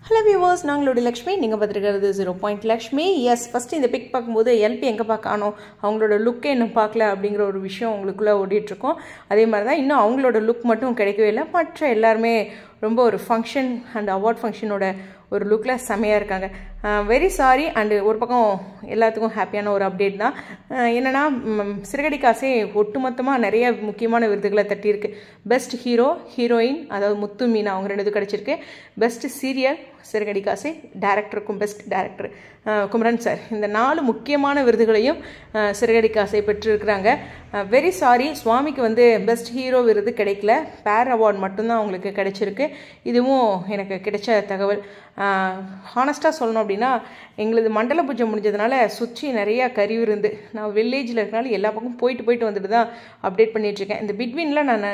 Hello viewers, நாங்களோட Lakshmi, நீங்கள் பார்த்துருக்கிறது 0 Lakshmi. S, first இந்த big பார்க்கும்போது எல்பி எங்கே பார்க்கணும், அவங்களோட லுக்கே இன்னும் பார்க்கல அப்படிங்கிற ஒரு விஷயம் உங்களுக்குள்ளே ஓடிட்டுருக்கோம். அதே மாதிரி தான் இன்னும் அவங்களோட லுக் மட்டும் கிடைக்கவே இல்லை. மற்ற எல்லாருமே ரொம்ப ஒரு ஃபங்க்ஷன் அண்ட் அவார்ட் ஃபங்க்ஷனோட ஒரு லுக்கில் செமையாக இருக்காங்க. Very sorry. அண்டு ஒரு பக்கம் எல்லாத்துக்கும் ஹாப்பியான ஒரு அப்டேட் தான். என்னென்னா, சிறகடிக்க ஆசை ஒட்டுமொத்தமாக நிறைய முக்கியமான விருதுகளை தட்டியிருக்கு. பெஸ்ட் ஹீரோ, ஹீரோயின், அதாவது முத்து மீனா, அவங்க 2 இது கிடச்சிருக்கு. பெஸ்ட் சீரியல் சிறகடிக்க ஆசை, டேரக்டருக்கும் பெஸ்ட் டேரக்டர் குமரன் சார். இந்த 4 முக்கியமான விருதுகளையும் சிறகடிக்க ஆசை பெற்றிருக்கிறாங்க. வெரி சாரி, சுவாமிக்கு பெஸ்ட் ஹீரோ விருது கிடைக்கல. பேர் அவார்ட் மட்டும்தான் அவங்களுக்கு கிடைச்சிருக்கு. இதுவும் எனக்கு கிடைச்ச தகவல். ஹானஸ்ட்டாக சொல்லணும் அப்படின்னா, எங்களது மண்டல பூஜை முடிஞ்சதுனால சுற்றி நிறையா கறி விருந்து. நான் வில்லேஜில் இருக்கனால எல்லா பக்கமும் போயிட்டு வந்துட்டு தான் அப்டேட் பண்ணிகிட்ருக்கேன். இந்த பிட்வீனில் நான்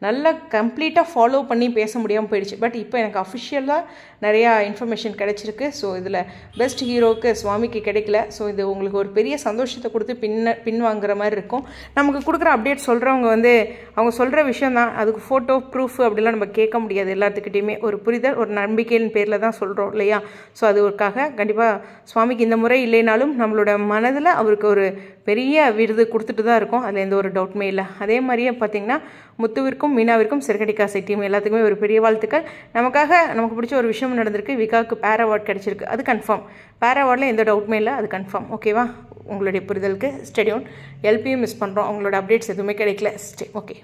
நல்லா கம்ப்ளீட்டாக ஃபாலோ பண்ணி பேச முடியாமல் போயிடுச்சு. பட் இப்போ எனக்கு அஃபிஷியலாக நிறையா இன்ஃபர்மேஷன் கிடைச்சிருக்கு. ஸோ இதில் பெஸ்ட் ஹீரோவுக்கு சுவாமிக்கு கிடைக்கல. ஸோ இது உங்களுக்கு ஒரு பெரிய சந்தோஷத்தை கொடுத்து பின்வாங்குற மாதிரி இருக்கும். நமக்கு கொடுக்குற அப்டேட் சொல்கிறவங்க அவங்க சொல்கிற விஷயம் தான். அதுக்கு ஃபோட்டோ ப்ரூஃப் அப்படிலாம் நம்ம கேட்க முடியாது. எல்லாத்துக்கிட்டையுமே ஒரு புரிதல், ஒரு நம்பிக்கையின் பேரில் தான் சொல்கிறோம் இல்லையா? ஸோ அதுக்காக கண்டிப்பாக சுவாமிக்கு இந்த முறை இல்லைனாலும் நம்மளோட மனதில் அவருக்கு ஒரு பெரிய விருது கொடுத்துட்டு தான் இருக்கும். அதில் எந்த ஒரு டவுட்டுமே இல்லை. அதே மாதிரியே பார்த்திங்கன்னா, முத்துவிற்கும் மீனாவிற்கும் சிறகடிக்க ஆசை டீம் எல்லாத்துக்குமே ஒரு பெரிய வாழ்த்துக்கள். நமக்கு பிடிச்ச ஒரு விஷயம் நடந்திருக்கு. விகாவுக்கு பேர் அவார்ட் கிடச்சிருக்கு. அது கன்ஃபார்ம். பேர் அவார்டில் எந்த டவுட்டுமே இல்லை. அது கன்ஃபார்ம். ஓகேவா? உங்களுடைய புரிதலுக்கு ஸ்டேடியோன். எல்பியும் மிஸ் பண்ணுறோம். அவங்களோட அப்டேட்ஸ் எதுவுமே கிடைக்கல. ஓகே.